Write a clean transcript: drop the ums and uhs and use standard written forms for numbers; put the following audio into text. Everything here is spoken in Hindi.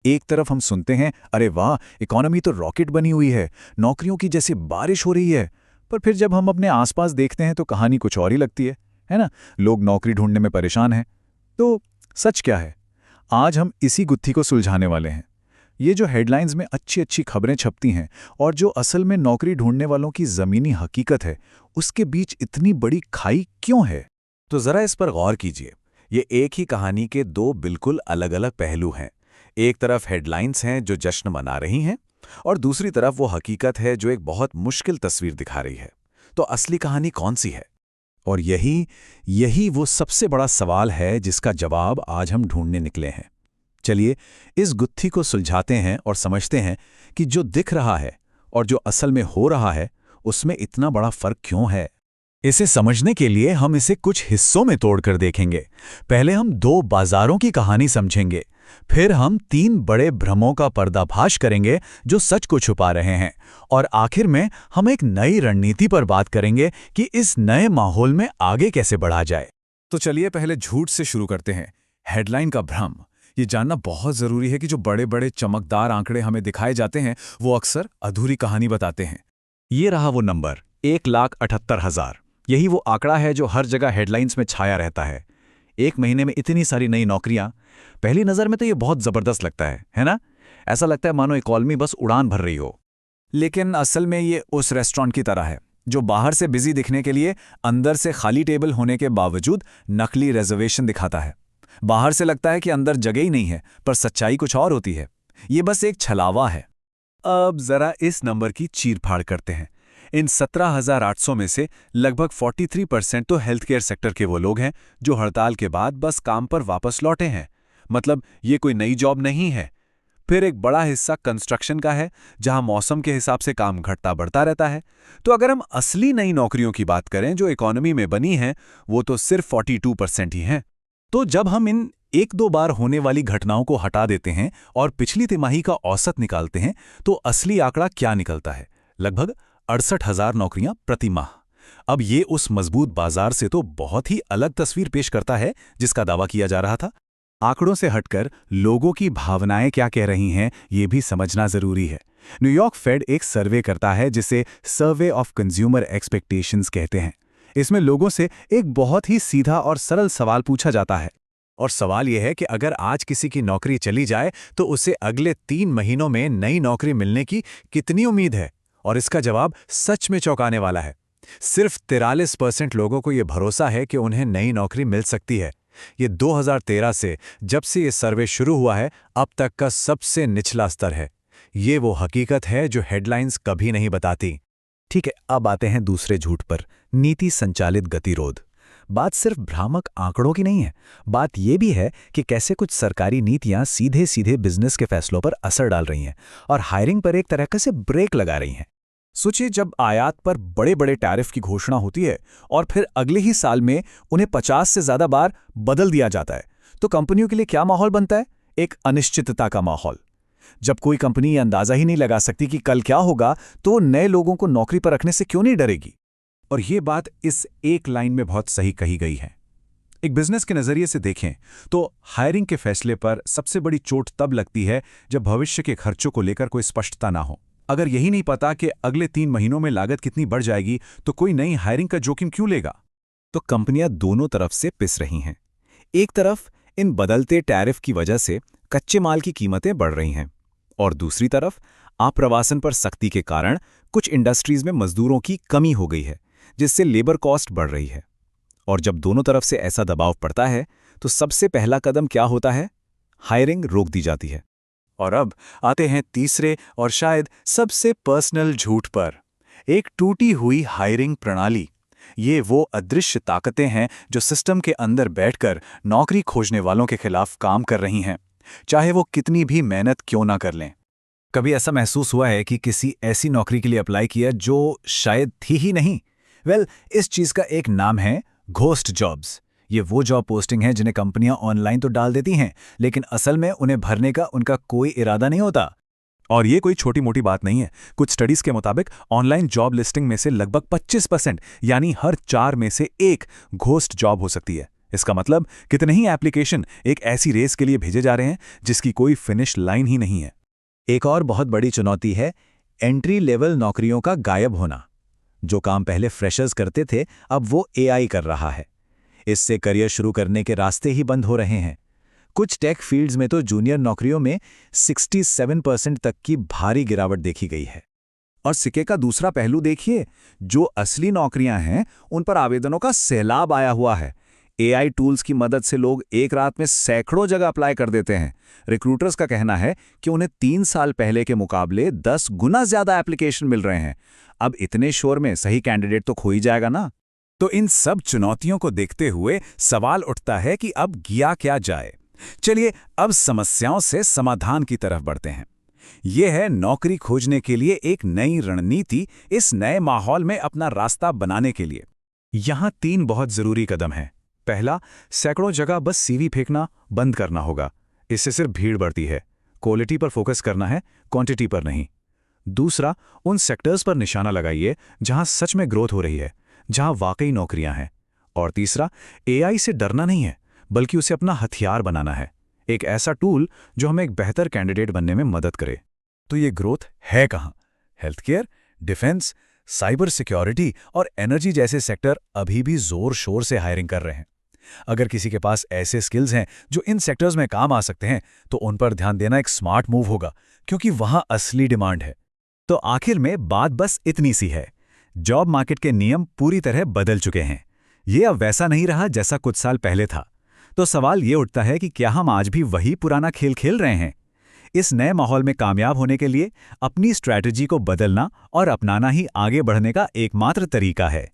एक तरफ हम सुनते हैं, अरे वाह, इकोनॉमी तो रॉकेट बनी हुई है, नौकरियों की जैसे बारिश हो रही है। पर फिर जब हम अपने आसपास देखते हैं तो कहानी कुछ और ही लगती है ना? लोग नौकरी ढूंढने में परेशान हैं। तो सच क्या है? आज हम इसी गुत्थी को सुलझाने वाले हैं। ये जो हेडलाइंस में अच्छी अच्छी खबरें छपती हैं और जो असल में नौकरी ढूंढने वालों की ज़मीनी हकीकत है, उसके बीच इतनी बड़ी खाई क्यों है? तो जरा इस पर गौर कीजिए। ये एक ही कहानी के दो बिल्कुल अलग अलग पहलू हैं। एक तरफ हेडलाइंस हैं जो जश्न मना रही हैं, और दूसरी तरफ वो हकीकत है जो एक बहुत मुश्किल तस्वीर दिखा रही है। तो असली कहानी कौन सी है? और यही यही वो सबसे बड़ा सवाल है जिसका जवाब आज हम ढूंढने निकले हैं। चलिए इस गुत्थी को सुलझाते हैं और समझते हैं कि जो दिख रहा है और जो असल में हो रहा है, उसमें इतना बड़ा फर्क क्यों है। इसे समझने के लिए हम इसे कुछ हिस्सों में तोड़कर देखेंगे। पहले हम दो बाजारों की कहानी समझेंगे, फिर हम तीन बड़े भ्रमों का पर्दाफाश करेंगे जो सच को छुपा रहे हैं, और आखिर में हम एक नई रणनीति पर बात करेंगे कि इस नए माहौल में आगे कैसे बढ़ा जाए। तो चलिए पहले झूठ से शुरू करते हैं। हेडलाइन का भ्रम। ये जानना बहुत जरूरी है कि जो बड़े बड़े चमकदार आंकड़े हमें दिखाए जाते हैं वो अक्सर अधूरी कहानी बताते हैं। ये रहा वो नंबर 1,78,000। यही वो आंकड़ा है जो हर जगह हेडलाइंस में छाया रहता है। एक महीने में इतनी सारी नई नौकरियां। पहली नज़र में तो ये बहुत ज़बरदस्त लगता है ना? ऐसा लगता है मानो इकॉनमी बस उड़ान भर रही हो। लेकिन असल में ये उस रेस्टोरेंट की तरह है जो बाहर से बिजी दिखने के लिए अंदर से खाली टेबल होने के बावजूद नकली रिजर्वेशन दिखाता है। बाहर से लगता है कि अंदर जगह ही नहीं है, पर सच्चाई कुछ और होती है। ये बस एक छलावा है। अब जरा इस नंबर की चीरफाड़ करते हैं। इन 17,800 में से लगभग 43% तो हेल्थ केयर सेक्टर के वो लोग हैं जो हड़ताल के बाद बस काम पर वापस लौटे हैं। मतलब ये कोई नई जॉब नहीं है। फिर एक बड़ा हिस्सा कंस्ट्रक्शन का है, जहां मौसम के हिसाब से काम घटता बढ़ता रहता है। तो अगर हम असली नई नौकरियों की बात करें जो इकोनॉमी में बनी हैं, वो तो सिर्फ 42% ही हैं। तो जब हम इन एक दो बार होने वाली घटनाओं को हटा देते हैं और पिछली तिमाही का औसत निकालते हैं, तो असली आंकड़ा क्या निकलता है? लगभग 68,000 नौकरियां प्रति माह। अब ये उस मजबूत बाजार से तो बहुत ही अलग तस्वीर पेश करता है जिसका दावा किया जा रहा था। आंकड़ों से हटकर लोगों की भावनाएं क्या कह रही हैं, ये भी समझना जरूरी है। न्यूयॉर्क फेड एक सर्वे करता है जिसे सर्वे ऑफ कंज्यूमर एक्सपेक्टेशंस कहते हैं। इसमें लोगों से एक बहुत ही सीधा और सरल सवाल पूछा जाता है, और सवाल यह है कि अगर आज किसी की नौकरी चली जाए तो उसे अगले 3 महीनों में नई नौकरी मिलने की कितनी उम्मीद है। और इसका जवाब सच में चौंकाने वाला है। सिर्फ 43% लोगों को यह भरोसा है कि उन्हें नई नौकरी मिल सकती है। ये 2013 से जब से ये सर्वे शुरू हुआ है अब तक का सबसे निचला स्तर है। ये वो हकीकत है जो हेडलाइंस कभी नहीं बताती। ठीक है, अब आते हैं दूसरे झूठ पर, नीति संचालित गतिरोध। बात सिर्फ भ्रामक आंकड़ों की नहीं है, बात यह भी है कि कैसे कुछ सरकारी नीतियां सीधे सीधे बिजनेस के फैसलों पर असर डाल रही हैं और हायरिंग पर एक तरह से ब्रेक लगा रही हैं। सोचिए, जब आयात पर बड़े बड़े टैरिफ की घोषणा होती है और फिर अगले ही साल में उन्हें 50 से ज्यादा बार बदल दिया जाता है, तो कंपनियों के लिए क्या माहौल बनता है? एक अनिश्चितता का माहौल। जब कोई कंपनी ये अंदाजा ही नहीं लगा सकती कि कल क्या होगा, तो नए लोगों को नौकरी पर रखने से क्यों नहीं डरेगी? और ये बात इस एक लाइन में बहुत सही कही गई है। एक बिजनेस के नजरिए से देखें तो हायरिंग के फैसले पर सबसे बड़ी चोट तब लगती है जब भविष्य के खर्चों को लेकर कोई स्पष्टता ना हो। अगर यही नहीं पता कि अगले 3 महीनों में लागत कितनी बढ़ जाएगी, तो कोई नई हायरिंग का जोखिम क्यों लेगा? तो कंपनियां दोनों तरफ से पिस रही हैं। एक तरफ इन बदलते टैरिफ की वजह से कच्चे माल की कीमतें बढ़ रही हैं, और दूसरी तरफ आप्रवासन पर सख्ती के कारण कुछ इंडस्ट्रीज में मजदूरों की कमी हो गई है, जिससे लेबर कॉस्ट बढ़ रही है। और जब दोनों तरफ से ऐसा दबाव पड़ता है तो सबसे पहला कदम क्या होता है? हायरिंग रोक दी जाती है। और अब आते हैं तीसरे और शायद सबसे पर्सनल झूठ पर, एक टूटी हुई हायरिंग प्रणाली। ये वो अदृश्य ताकतें हैं जो सिस्टम के अंदर बैठकर नौकरी खोजने वालों के खिलाफ काम कर रही हैं, चाहे वो कितनी भी मेहनत क्यों ना कर लें। कभी ऐसा महसूस हुआ है कि किसी ऐसी नौकरी के लिए अप्लाई किया जो शायद थी ही नहीं? इस चीज का एक नाम है घोस्ट जॉब्स। ये वो जॉब पोस्टिंग है जिन्हें कंपनियां ऑनलाइन तो डाल देती हैं, लेकिन असल में उन्हें भरने का उनका कोई इरादा नहीं होता। और ये कोई छोटी मोटी बात नहीं है। कुछ स्टडीज के मुताबिक ऑनलाइन जॉब लिस्टिंग में से लगभग 25%, यानी हर 4 में से 1 घोस्ट जॉब हो सकती है। इसका मतलब कितने ही एप्लीकेशन एक ऐसी रेस के लिए भेजे जा रहे हैं जिसकी कोई फिनिश लाइन ही नहीं है। एक और बहुत बड़ी चुनौती है एंट्री लेवल नौकरियों का गायब होना। जो काम पहले फ्रेशर्स करते थे, अब वो एआई कर रहा है। इससे करियर शुरू करने के रास्ते ही बंद हो रहे हैं। कुछ टेक फील्ड्स में तो जूनियर नौकरियों में 67% तक की भारी गिरावट देखी गई है। और सिक्के का दूसरा पहलू देखिए, जो असली नौकरियां हैं उन पर आवेदनों का सैलाब आया हुआ है। एआई टूल्स की मदद से लोग एक रात में सैकड़ों जगह अप्लाई कर देते हैं। रिक्रूटर्स का कहना है कि उन्हें 3 साल पहले के मुकाबले 10 गुना ज्यादा एप्लीकेशन मिल रहे हैं। अब इतने शोर में सही कैंडिडेट तो खो ही जाएगा ना। तो इन सब चुनौतियों को देखते हुए सवाल उठता है कि अब किया क्या जाए। चलिए अब समस्याओं से समाधान की तरफ बढ़ते हैं। यह है नौकरी खोजने के लिए एक नई रणनीति, इस नए माहौल में अपना रास्ता बनाने के लिए। यहाँ 3 बहुत जरूरी कदम हैं। पहला, सैकड़ों जगह बस सीवी फेंकना बंद करना होगा। इससे सिर्फ भीड़ बढ़ती है। क्वालिटी पर फोकस करना है, क्वांटिटी पर नहीं। दूसरा, उन सेक्टर्स पर निशाना लगाइए जहां सच में ग्रोथ हो रही है, जहां वाकई नौकरियां हैं। और तीसरा, एआई से डरना नहीं है, बल्कि उसे अपना हथियार बनाना है, एक ऐसा टूल जो हमें एक बेहतर कैंडिडेट बनने में मदद करे। तो ये ग्रोथ है कहाँ? Health care, defence, cyber security और एनर्जी जैसे सेक्टर अभी भी जोर शोर से हायरिंग कर रहे हैं। अगर किसी के पास ऐसे स्किल्स हैं जो इन सेक्टर्स में काम आ सकते हैं, तो उन पर ध्यान देना एक स्मार्ट मूव होगा, क्योंकि वहां असली डिमांड है। तो आखिर में बात बस इतनी सी है, जॉब मार्केट के नियम पूरी तरह बदल चुके हैं। ये अब वैसा नहीं रहा जैसा कुछ साल पहले था। तो सवाल ये उठता है कि क्या हम आज भी वही पुराना खेल खेल रहे हैं? इस नए माहौल में कामयाब होने के लिए अपनी स्ट्रैटेजी को बदलना और अपनाना ही आगे बढ़ने का एकमात्र तरीका है।